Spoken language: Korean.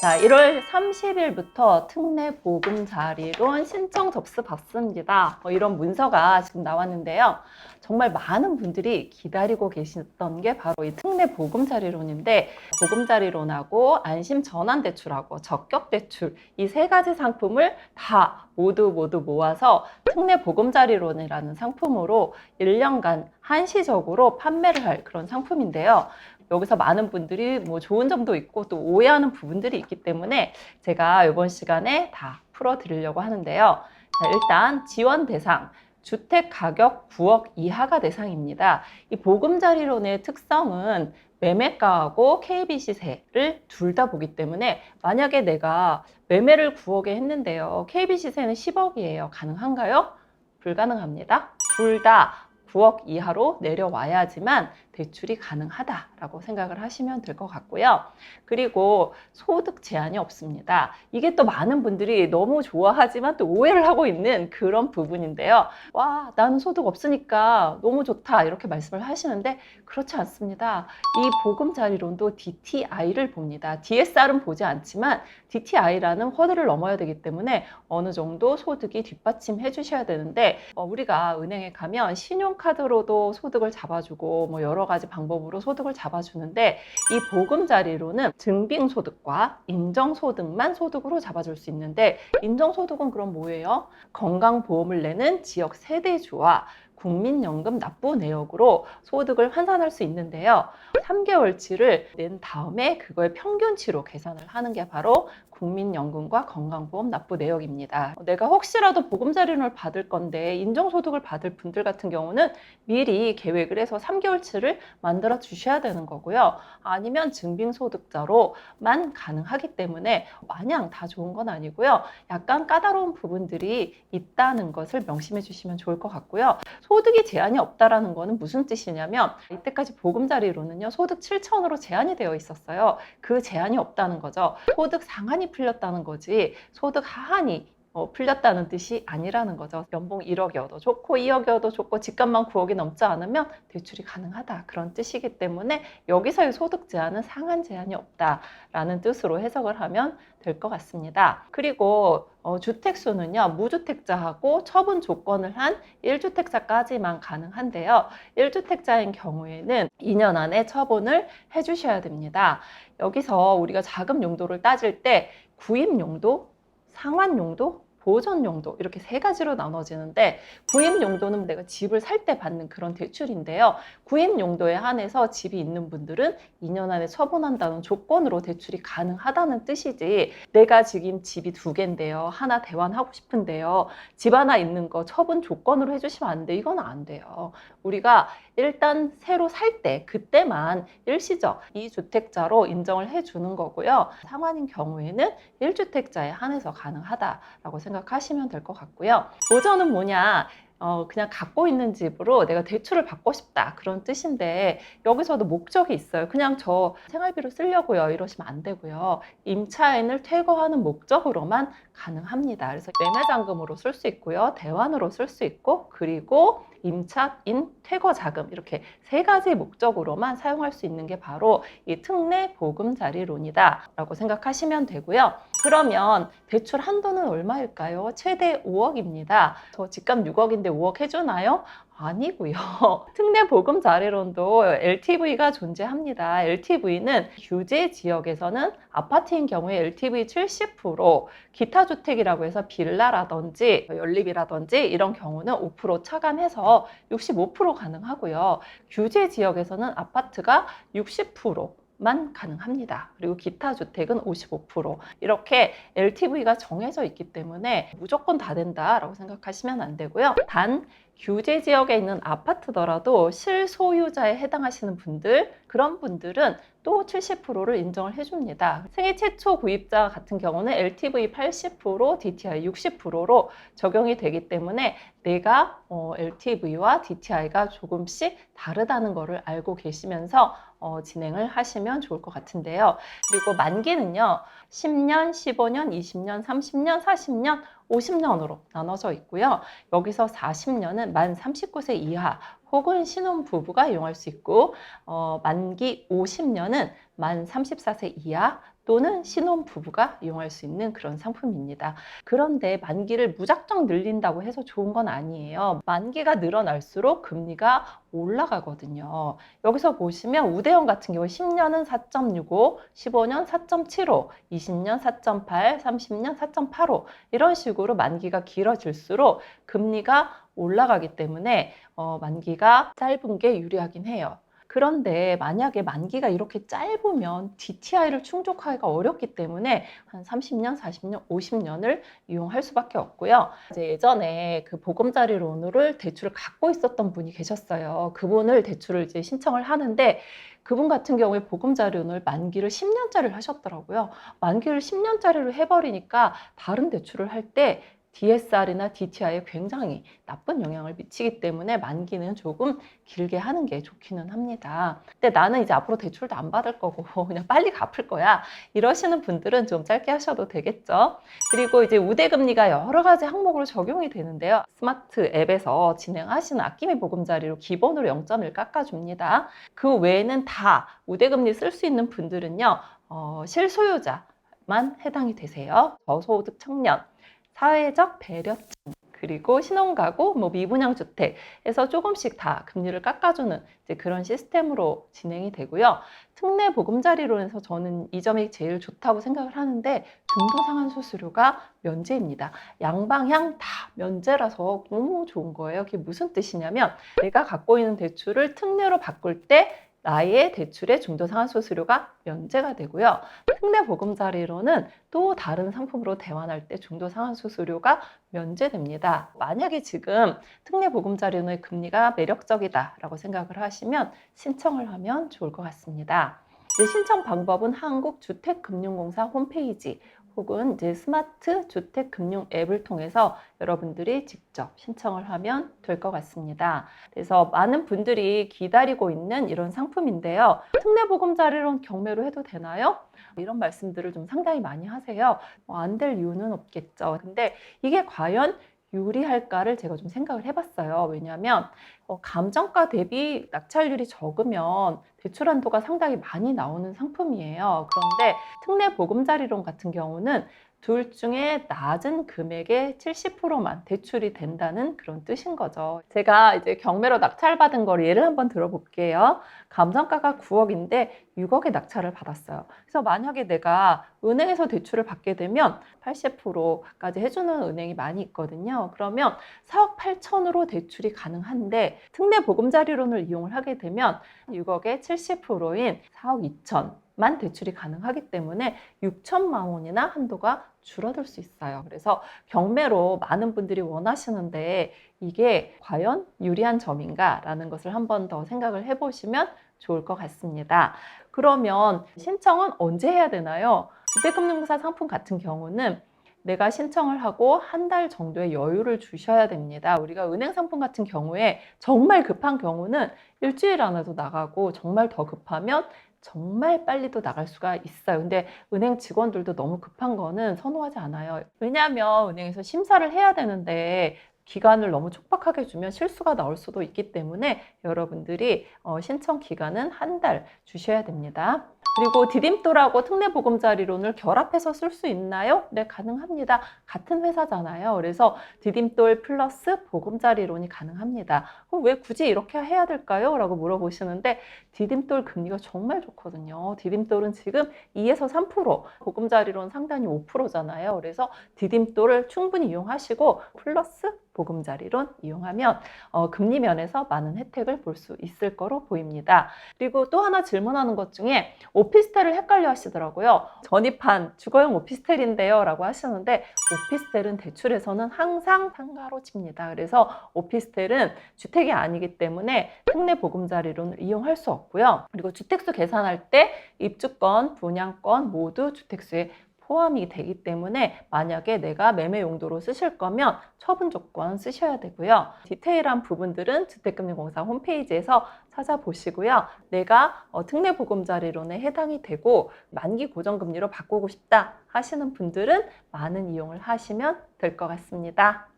자, 1월 30일부터 특례 보금자리론 신청 접수 받습니다. 이런 문서가 지금 나왔는데요. 정말 많은 분들이 기다리고 계셨던 게 바로 이 특례 보금자리론인데, 보금자리론하고 안심전환대출하고 적격대출 이 세 가지 상품을 다 모두 모아서 특례 보금자리론이라는 상품으로 1년간 한시적으로 판매를 할 그런 상품인데요. 여기서 많은 분들이 뭐 좋은 점도 있고 또 오해하는 부분들이 있기 때문에 제가 이번 시간에 다 풀어드리려고 하는데요. 자, 일단 지원 대상, 주택 가격 9억 이하가 대상입니다. 이 보금자리론의 특성은 매매가하고 KB시세를 둘 다 보기 때문에 만약에 내가 매매를 9억에 했는데요. KB시세는 10억이에요. 가능한가요? 불가능합니다. 둘 다 9억 이하로 내려와야지만 대출이 가능하다라고 생각을 하시면 될 것 같고요. 그리고 소득 제한이 없습니다. 이게 또 많은 분들이 너무 좋아하지만 또 오해를 하고 있는 그런 부분인데요. 와, 나는 소득 없으니까 너무 좋다 이렇게 말씀을 하시는데 그렇지 않습니다. 이 보금자리론도 DTI를 봅니다. DSR은 보지 않지만 DTI라는 허들을 넘어야 되기 때문에 어느 정도 소득이 뒷받침해 주셔야 되는데 우리가 은행에 가면 신용카드로도 소득을 잡아주고 뭐 여러 가지 방법으로 소득을 잡아주는데 이 보금자리론은 증빙소득과 인정소득만 소득으로 잡아줄 수 있는데 인정소득은 그럼 뭐예요? 건강보험을 내는 지역 세대주와 국민연금 납부 내역으로 소득을 환산할 수 있는데요. 3개월치를 낸 다음에 그거의 평균치로 계산을 하는 게 바로 국민연금과 건강보험 납부 내역입니다. 내가 혹시라도 보금자리론을 받을 건데 인정소득을 받을 분들 같은 경우는 미리 계획을 해서 3개월치를 만들어 주셔야 되는 거고요. 아니면 증빙소득자로만 가능하기 때문에 마냥 다 좋은 건 아니고요. 약간 까다로운 부분들이 있다는 것을 명심해 주시면 좋을 것 같고요. 소득이 제한이 없다라는 거는 무슨 뜻이냐면 이때까지 보금자리론은요. 소득 7천으로 제한이 되어 있었어요. 그 제한이 없다는 거죠. 소득 상한이 풀렸다는 거지 소득 하한이 풀렸다는 뜻이 아니라는 거죠. 연봉 1억이어도 좋고 2억이어도 좋고 집값만 9억이 넘지 않으면 대출이 가능하다 그런 뜻이기 때문에 여기서의 소득 제한은 상한 제한이 없다라는 뜻으로 해석을 하면 될 것 같습니다. 그리고 주택수는요 무주택자하고 처분 조건을 한 1주택자까지만 가능한데요. 1주택자인 경우에는 2년 안에 처분을 해주셔야 됩니다. 여기서 우리가 자금 용도를 따질 때 구입 용도, 상환 용도, 보존 용도 이렇게 세 가지로 나눠지는데 구입 용도는 내가 집을 살 때 받는 그런 대출인데요. 구입 용도에 한해서 집이 있는 분들은 2년 안에 처분한다는 조건으로 대출이 가능하다는 뜻이지 내가 지금 집이 2개인데요. 하나 대환하고 싶은데요. 집 하나 있는 거 처분 조건으로 해주시면 안 돼. 이건 안 돼요. 우리가 일단 새로 살 때 그때만 일시적 2주택자로 인정을 해주는 거고요. 상환인 경우에는 1주택자에 한해서 가능하다라고 생각하시면 될 것 같고요. 보전은 뭐냐? 그냥 갖고 있는 집으로 내가 대출을 받고 싶다 그런 뜻인데 여기서도 목적이 있어요. 그냥 저 생활비로 쓰려고요 이러시면 안 되고요. 임차인을 퇴거하는 목적으로만 가능합니다. 그래서 매매잔금으로 쓸 수 있고요. 대환으로 쓸 수 있고 그리고 임차인 퇴거 자금 이렇게 세 가지 목적으로만 사용할 수 있는 게 바로 이 특례 보금자리론이다 라고 생각하시면 되고요. 그러면 대출 한도는 얼마일까요? 최대 5억입니다. 저 집값 6억인데 5억 해주나요? 아니고요. 특례 보금자리론도 LTV가 존재합니다. LTV는 규제 지역에서는 아파트인 경우에 LTV 70%, 기타 주택이라고 해서 빌라라든지 연립이라든지 이런 경우는 5% 차감해서 65% 가능하고요. 규제 지역에서는 아파트가 60%만 가능합니다. 그리고 기타 주택은 55%. 이렇게 LTV가 정해져 있기 때문에 무조건 다 된다라고 생각하시면 안 되고요. 단 규제 지역에 있는 아파트더라도 실소유자에 해당하시는 분들, 그런 분들은 또 70%를 인정을 해줍니다. 생애 최초 구입자 같은 경우는 LTV 80%, DTI 60%로 적용이 되기 때문에 내가 LTV와 DTI가 조금씩 다르다는 것을 알고 계시면서 진행을 하시면 좋을 것 같은데요. 그리고 만기는요. 10년, 15년, 20년, 30년, 40년, 50년으로 나눠져 있고요. 여기서 40년은 만 39세 이하 혹은 신혼부부가 이용할 수 있고 만기 50년은 만 34세 이하 또는 신혼부부가 이용할 수 있는 그런 상품입니다. 그런데 만기를 무작정 늘린다고 해서 좋은 건 아니에요. 만기가 늘어날수록 금리가 올라가거든요. 여기서 보시면 우대형 같은 경우 10년은 4.65, 15년 4.75, 20년 4.8, 30년 4.85 이런 식으로 만기가 길어질수록 금리가 올라가기 때문에 만기가 짧은 게 유리하긴 해요. 그런데 만약에 만기가 이렇게 짧으면 DTI를 충족하기가 어렵기 때문에 한 30년, 40년, 50년을 이용할 수밖에 없고요. 이제 예전에 그 보금자리론을 대출을 갖고 있었던 분이 계셨어요. 그분을 대출을 이제 신청을 하는데 그분 같은 경우에 보금자리론을 만기를 10년짜리를 하셨더라고요. 만기를 10년짜리로 해버리니까 다른 대출을 할 때 DSR이나 DTI에 굉장히 나쁜 영향을 미치기 때문에 만기는 조금 길게 하는 게 좋기는 합니다. 근데 나는 이제 앞으로 대출도 안 받을 거고 그냥 빨리 갚을 거야. 이러시는 분들은 좀 짧게 하셔도 되겠죠. 그리고 이제 우대금리가 여러 가지 항목으로 적용이 되는데요. 스마트 앱에서 진행하시는 아낌의 보금자리로 기본으로 0.1 깎아줍니다. 그 외에는 다 우대금리 쓸 수 있는 분들은요. 실소유자만 해당이 되세요. 저소득 청년, 사회적 배려층, 그리고 신혼가구, 미분양 주택에서 조금씩 다 금리를 깎아주는 이제 그런 시스템으로 진행이 되고요. 특례 보금자리론에서 저는 이 점이 제일 좋다고 생각을 하는데 중도상환 수수료가 면제입니다. 양방향 다 면제라서 너무 좋은 거예요. 그게 무슨 뜻이냐면 내가 갖고 있는 대출을 특례로 바꿀 때 나의 대출의 중도상환 수수료가 면제가 되고요. 특례 보금자리로는 또 다른 상품으로 대환할 때 중도상환 수수료가 면제됩니다. 만약에 지금 특례 보금자리론의 금리가 매력적이다라고 생각을 하시면 신청을 하면 좋을 것 같습니다. 이제 신청 방법은 한국주택금융공사 홈페이지 혹은 이제 스마트 주택금융 앱을 통해서 여러분들이 직접 신청을 하면 될 것 같습니다. 그래서 많은 분들이 기다리고 있는 이런 상품인데요. 특례보금자리론 경매로 해도 되나요? 이런 말씀들을 좀 상당히 많이 하세요. 안 될 이유는 없겠죠. 근데 이게 과연 유리할까를 제가 좀 생각을 해봤어요. 왜냐하면 감정가 대비 낙찰률이 적으면 대출 한도가 상당히 많이 나오는 상품이에요. 그런데 특례 보금자리론 같은 경우는 둘 중에 낮은 금액의 70%만 대출이 된다는 그런 뜻인 거죠. 제가 이제 경매로 낙찰받은 걸 예를 한번 들어볼게요. 감정가가 9억인데 6억의 낙찰을 받았어요. 그래서 만약에 내가 은행에서 대출을 받게 되면 80%까지 해주는 은행이 많이 있거든요. 그러면 4억 8천으로 대출이 가능한데 특례 보금자리론을 이용을 하게 되면 6억의 70%인 4억 2천만 대출이 가능하기 때문에 6천만 원이나 한도가 줄어들 수 있어요. 그래서 경매로 많은 분들이 원하시는데 이게 과연 유리한 점인가 라는 것을 한 번 더 생각을 해보시면 좋을 것 같습니다. 그러면 신청은 언제 해야 되나요? 주택금융공사 상품 같은 경우는 내가 신청을 하고 한 달 정도의 여유를 주셔야 됩니다. 우리가 은행 상품 같은 경우에 정말 급한 경우는 일주일 안에도 나가고 정말 더 급하면 정말 빨리도 나갈 수가 있어요. 근데 은행 직원들도 너무 급한 거는 선호하지 않아요. 왜냐하면 은행에서 심사를 해야 되는데 기간을 너무 촉박하게 주면 실수가 나올 수도 있기 때문에 여러분들이 신청 기간은 한 달 주셔야 됩니다. 그리고 디딤돌하고 특례보금자리론을 결합해서 쓸 수 있나요? 네, 가능합니다. 같은 회사잖아요. 그래서 디딤돌 플러스 보금자리론이 가능합니다. 그럼 왜 굳이 이렇게 해야 될까요? 라고 물어보시는데 디딤돌 금리가 정말 좋거든요. 디딤돌은 지금 2에서 3%, 보금자리론 상단이 5%잖아요. 그래서 디딤돌을 충분히 이용하시고 플러스 보금자리론 이용하면 금리 면에서 많은 혜택을 볼 수 있을 거로 보입니다. 그리고 또 하나 질문하는 것 중에 오피스텔을 헷갈려 하시더라고요. 전입한 주거용 오피스텔인데요 라고 하시는데 오피스텔은 대출에서는 항상 상가로 칩니다. 그래서 오피스텔은 주택이 아니기 때문에 특례 보금자리론을 이용할 수 없고요. 그리고 주택수 계산할 때 입주권, 분양권 모두 주택수에 포함이 되기 때문에 만약에 내가 매매 용도로 쓰실 거면 처분 조건 쓰셔야 되고요. 디테일한 부분들은 주택금융공사 홈페이지에서 찾아보시고요. 내가 특례보금자리론에 해당이 되고 만기 고정금리로 바꾸고 싶다 하시는 분들은 많은 이용을 하시면 될 것 같습니다.